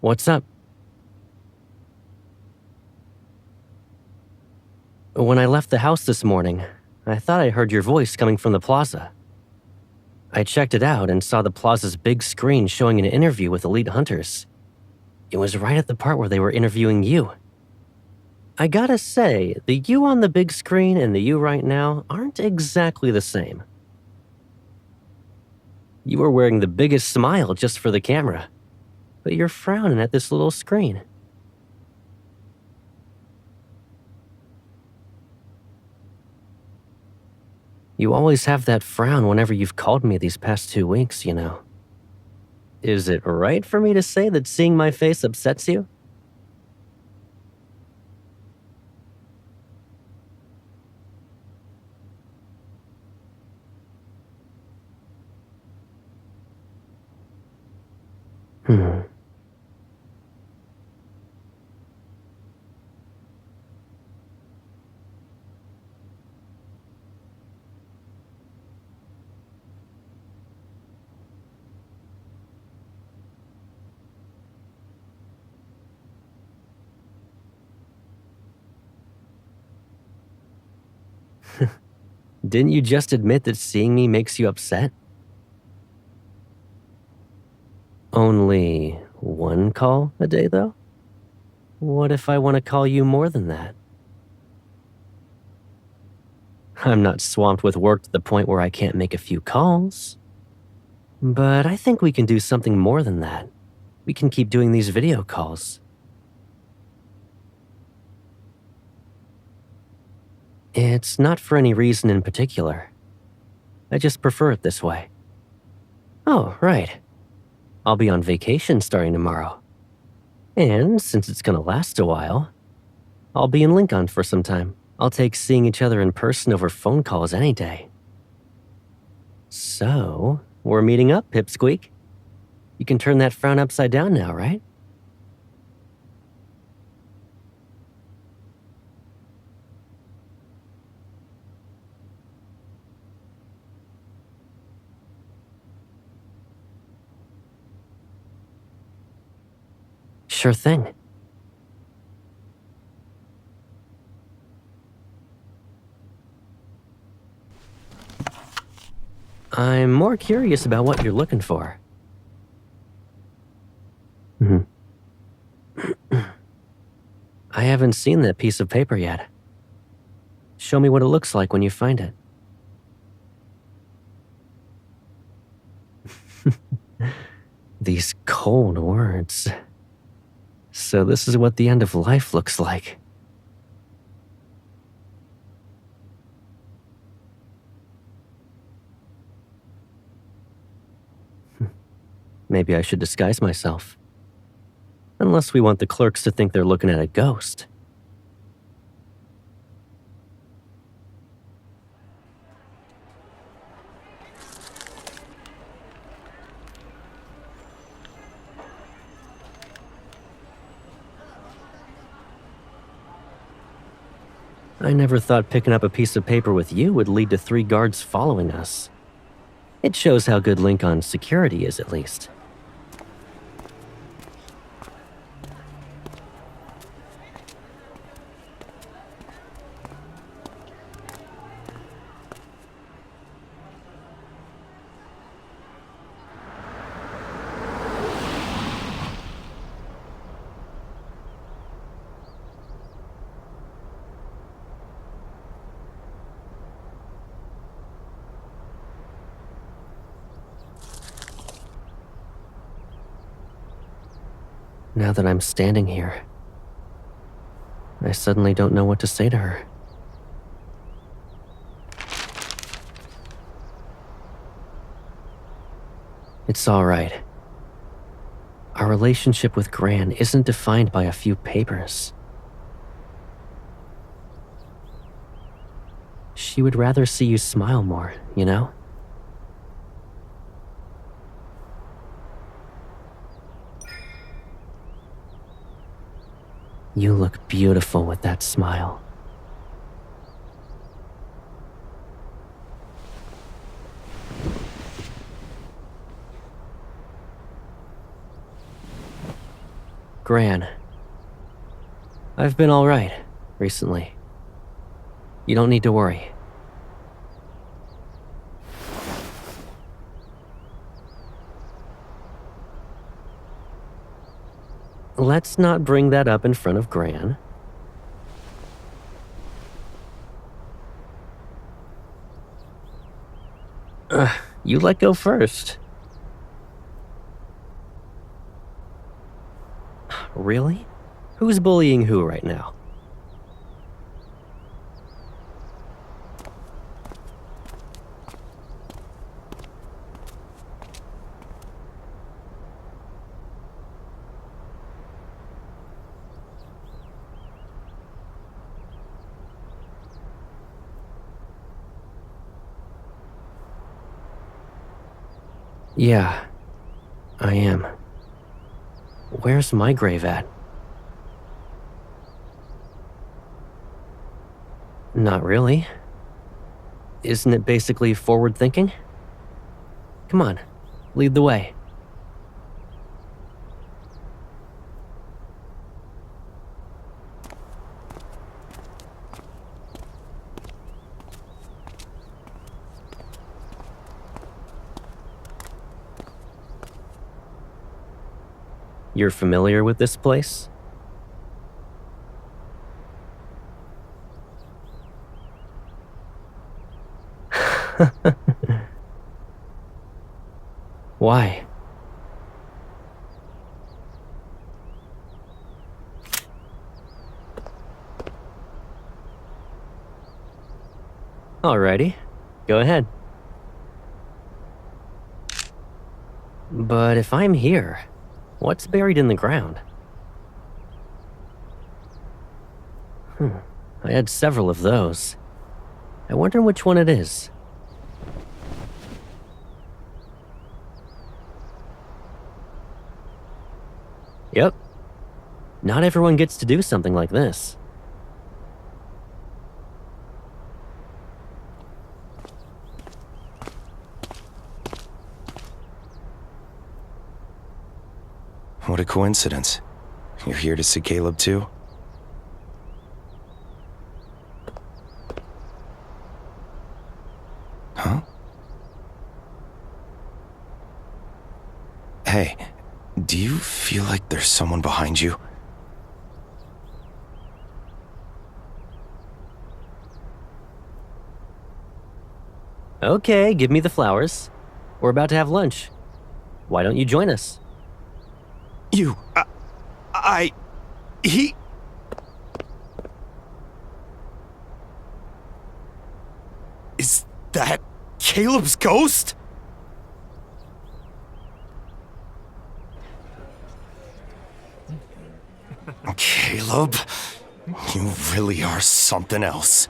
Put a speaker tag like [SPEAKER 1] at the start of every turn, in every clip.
[SPEAKER 1] What's up? When I left the house this morning, I thought I heard your voice coming from the plaza. I checked it out and saw the plaza's big screen showing an interview with elite hunters. It was right at the part where they were interviewing you. I gotta say, the you on the big screen and the you right now aren't exactly the same. You were wearing the biggest smile just for the camera, but you're frowning at this little screen. You always have that frown whenever you've called me these past 2 weeks, you know. Is it right for me to say that seeing my face upsets you? Hmm. Didn't you just admit that seeing me makes you upset? Only one call a day, though? What if I want to call you more than that? I'm not swamped with work to the point where I can't make a few calls. But I think we can do something more than that. We can keep doing these video calls. It's not for any reason in particular. I just prefer it this way. Oh, right. I'll be on vacation starting tomorrow. And since it's gonna last a while, I'll be in Lincoln for some time. I'll take seeing each other in person over phone calls any day. So, we're meeting up, Pipsqueak. You can turn that frown upside down now, right? Sure thing. I'm more curious about what you're looking for. Mhm. I haven't seen that piece of paper yet. Show me what it looks like when you find it. These cold words. So this is what the end of life looks like. Maybe I should disguise myself. Unless we want the clerks to think they're looking at a ghost. I never thought picking up a piece of paper with you would lead to 3 guards following us. It shows how good Lincoln's security is, at least. Now that I'm standing here, I suddenly don't know what to say to her. It's all right. Our relationship with Gran isn't defined by a few papers. She would rather see you smile more, you know? You look beautiful with that smile. Gran. I've been alright recently. You don't need to worry. Let's not bring that up in front of Gran. You let go first. Really? Who's bullying who right now? Yeah, I am. Where's my grave at? Not really. Isn't it basically forward thinking? Come on, lead the way. You're familiar with this place? Why? Alrighty, go ahead. But if I'm here, what's buried in the ground? I had several of those. I wonder which one it is. Yep. Not everyone gets to do something like this.
[SPEAKER 2] What a coincidence. You're here to see Caleb too? Huh? Hey, do you feel like there's someone behind you?
[SPEAKER 1] Okay, give me the flowers. We're about to have lunch. Why don't you join us?
[SPEAKER 2] He... Is that Caleb's ghost? Caleb, you really are something else.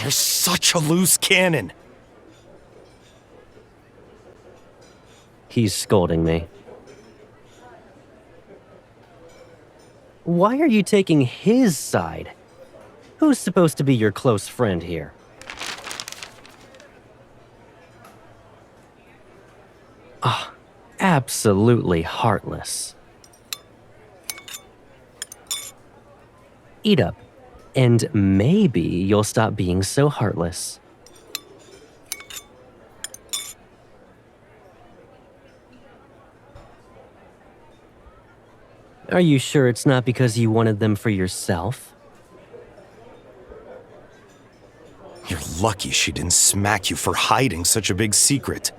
[SPEAKER 2] You're such a loose cannon.
[SPEAKER 1] He's scolding me. Why are you taking his side? Who's supposed to be your close friend here? Absolutely heartless. Eat up, and maybe you'll stop being so heartless. Are you sure it's not because you wanted them for yourself?
[SPEAKER 2] You're lucky she didn't smack you for hiding such a big secret.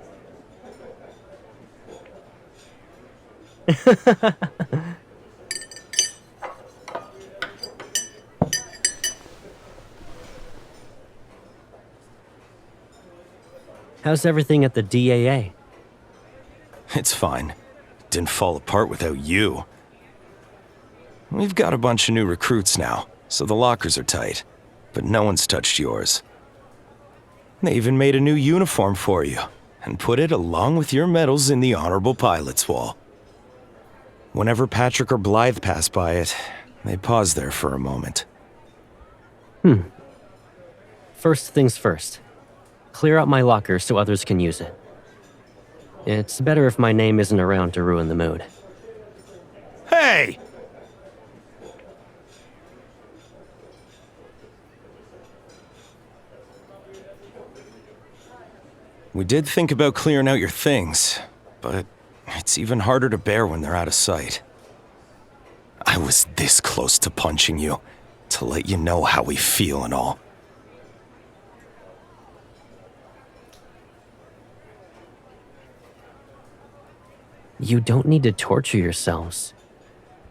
[SPEAKER 1] How's everything at the DAA?
[SPEAKER 2] It's fine. Didn't fall apart without you. We've got a bunch of new recruits now, so the lockers are tight, but no one's touched yours. They even made a new uniform for you, and put it along with your medals in the Honorable Pilot's Wall. Whenever Patrick or Blythe pass by it, they pause there for a moment.
[SPEAKER 1] First things first. Clear out my locker so others can use it. It's better if my name isn't around to ruin the mood.
[SPEAKER 2] Hey! We did think about clearing out your things, but it's even harder to bear when they're out of sight. I was this close to punching you, to let you know how we feel and all.
[SPEAKER 1] You don't need to torture yourselves.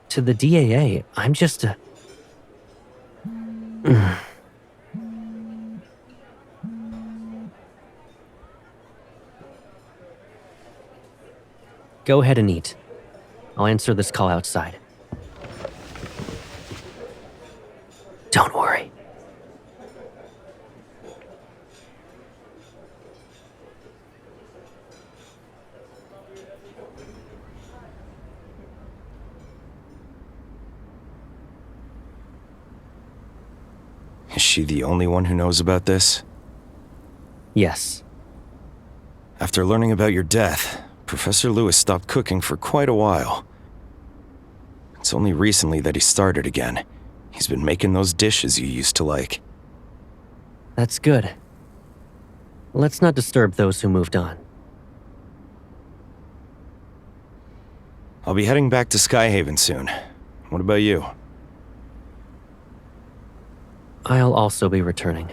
[SPEAKER 1] To the DAA, I'm just a... Go ahead and eat. I'll answer this call outside. Don't worry.
[SPEAKER 2] Is she the only one who knows about this?
[SPEAKER 1] Yes.
[SPEAKER 2] After learning about your death, Professor Lewis stopped cooking for quite a while. It's only recently that he started again. He's been making those dishes you used to like.
[SPEAKER 1] That's good. Let's not disturb those who moved on.
[SPEAKER 2] I'll be heading back to Skyhaven soon. What about you?
[SPEAKER 1] I'll also be returning.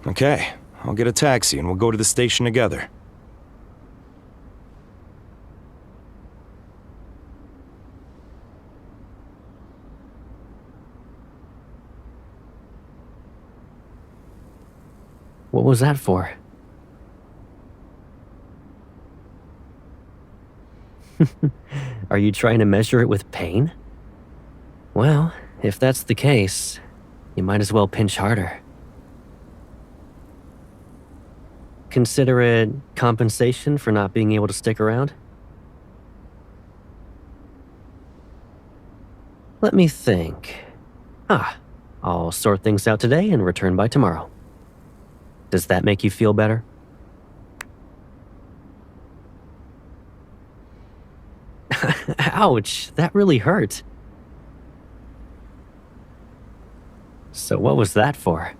[SPEAKER 2] Okay, I'll get a taxi and we'll go to the station together.
[SPEAKER 1] What was that for? Are you trying to measure it with pain? Well, if that's the case, you might as well pinch harder. Consider it compensation for not being able to stick around? Let me think. I'll sort things out today and return by tomorrow. Does that make you feel better? Ouch, that really hurt. So what was that for?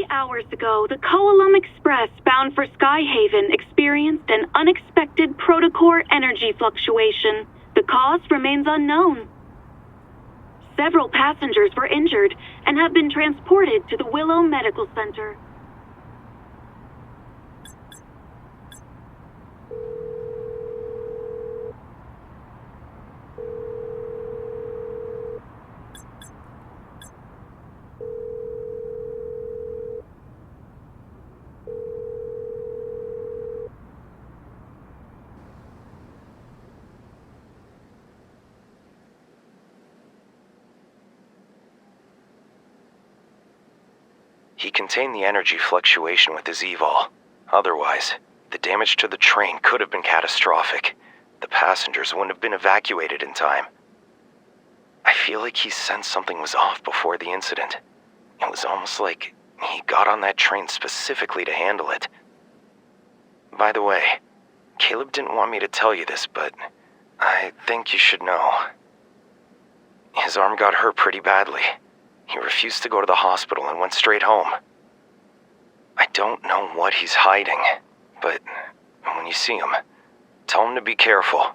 [SPEAKER 3] Hours ago, the Koalum Express bound for Skyhaven experienced an unexpected protocore energy fluctuation. The cause remains unknown. Several passengers were injured and have been transported to the Willow Medical Center.
[SPEAKER 2] He contained the energy fluctuation with his evol. Otherwise, the damage to the train could have been catastrophic. The passengers wouldn't have been evacuated in time. I feel like he sensed something was off before the incident. It was almost like he got on that train specifically to handle it. By the way, Caleb didn't want me to tell you this, but I think you should know. His arm got hurt pretty badly. He refused to go to the hospital and went straight home. I don't know what he's hiding, but when you see him, tell him to be careful.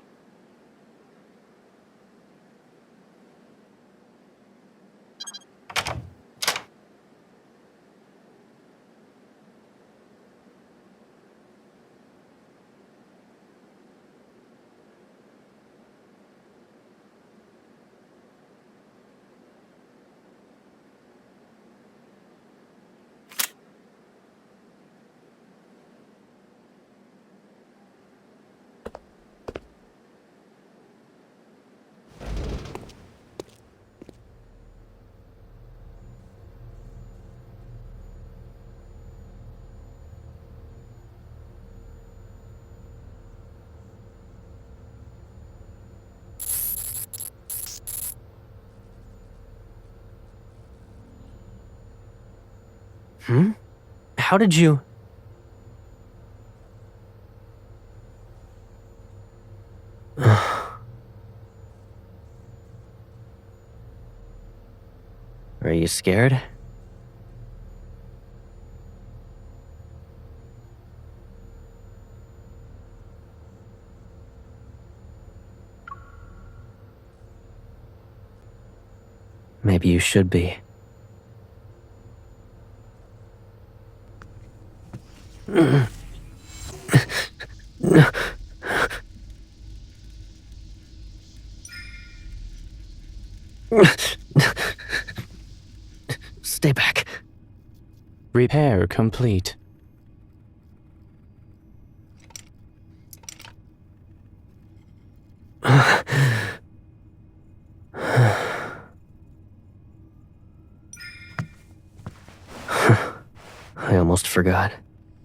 [SPEAKER 1] How did you... Are you scared? Maybe you should be. Stay back.
[SPEAKER 4] Repair complete.
[SPEAKER 1] I almost forgot.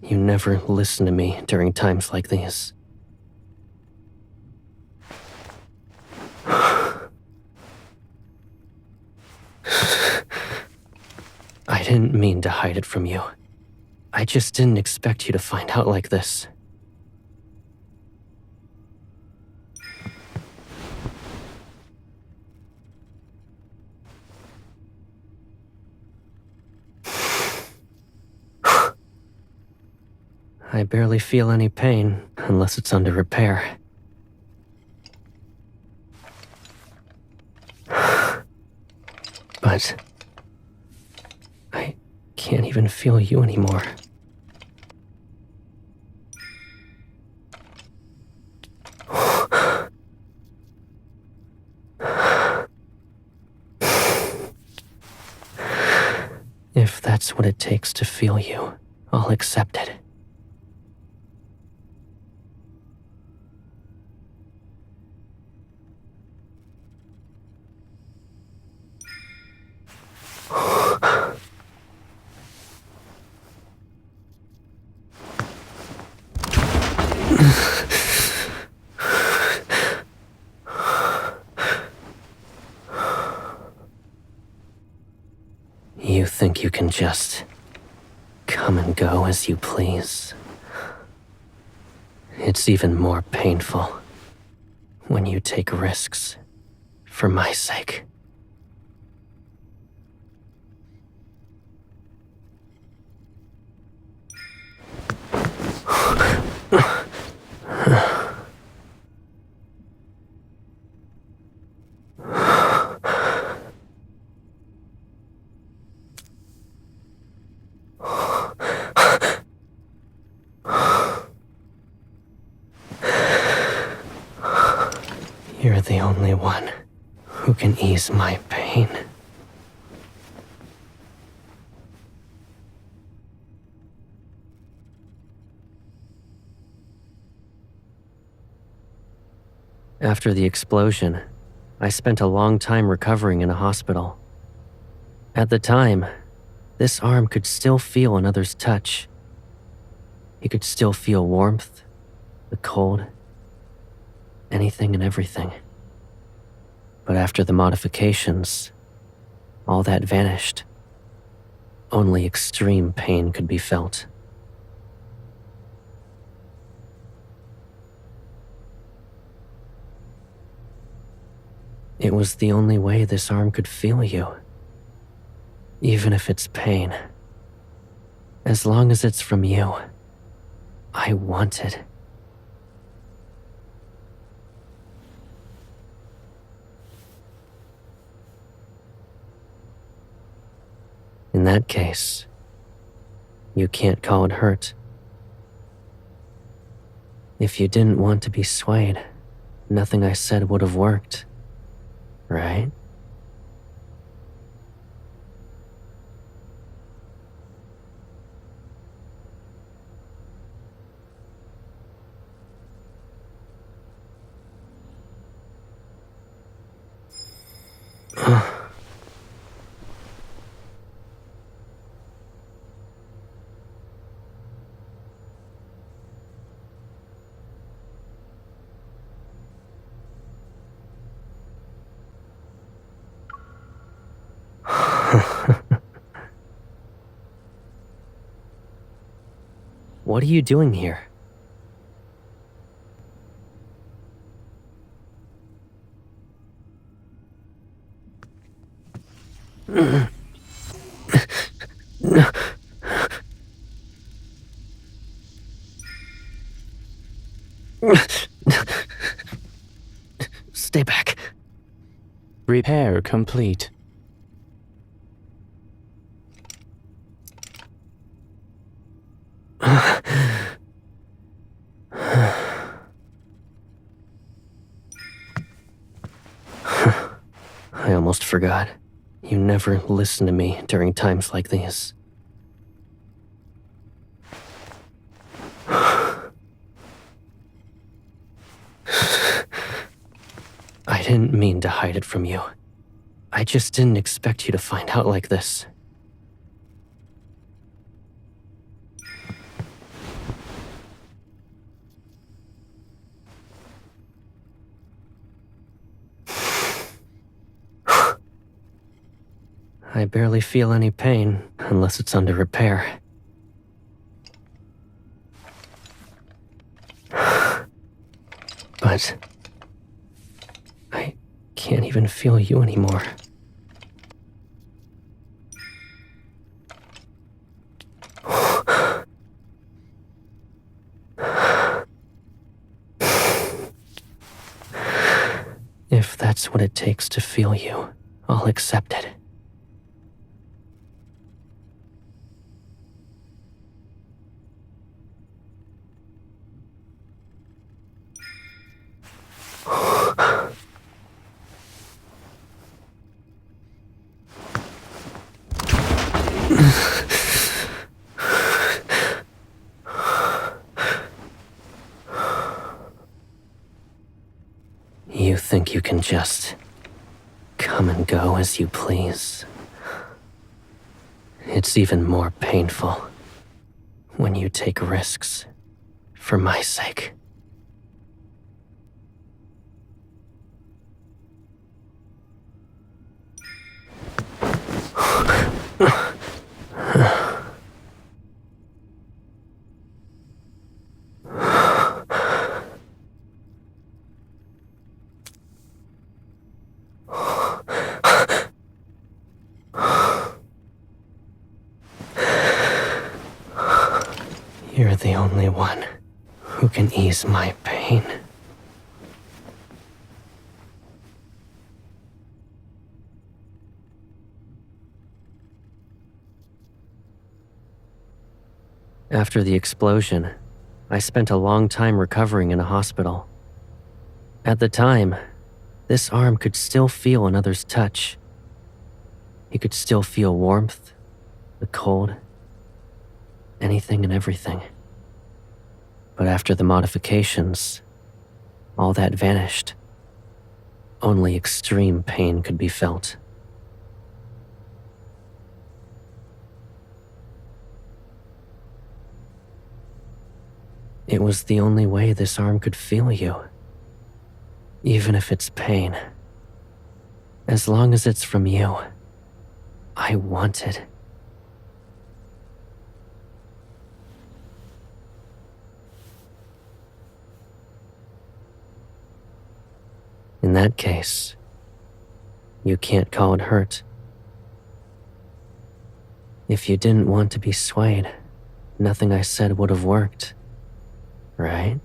[SPEAKER 1] You never listen to me during times like these. I didn't mean to hide it from you. I just didn't expect you to find out like this. I barely feel any pain unless it's under repair. But I can't even feel you anymore. If that's what it takes to feel you, I'll accept it. You think you can just come and go as you please? It's even more painful when you take risks for my sake. You're the only one who can ease my pain. After the explosion, I spent a long time recovering in a hospital. At the time, this arm could still feel another's touch. He could still feel warmth, the cold, anything and everything. But after the modifications, all that vanished. Only extreme pain could be felt. It was the only way this arm could feel you. Even if it's pain. As long as it's from you. I want it. In that case, you can't call it hurt. If you didn't want to be swayed, nothing I said would have worked, right? What are you doing here? Stay back.
[SPEAKER 4] Repair complete.
[SPEAKER 1] I almost forgot. You never listen to me during times like these. I didn't mean to hide it from you. I just didn't expect you to find out like this. I barely feel any pain unless it's under repair. But I can't even feel you anymore. If that's what it takes to feel you, I'll accept it. You think you can just come and go as you please? It's even more painful when you take risks for my sake. You're the only one who can ease my pain. After the explosion, I spent a long time recovering in a hospital. At the time, this arm could still feel another's touch. You could still feel warmth, the cold, anything and everything. But after the modifications, all that vanished. Only extreme pain could be felt. It was the only way this arm could feel you. Even if it's pain. As long as it's from you, I want it. In that case, you can't call it hurt. If you didn't want to be swayed, nothing I said would have worked, right?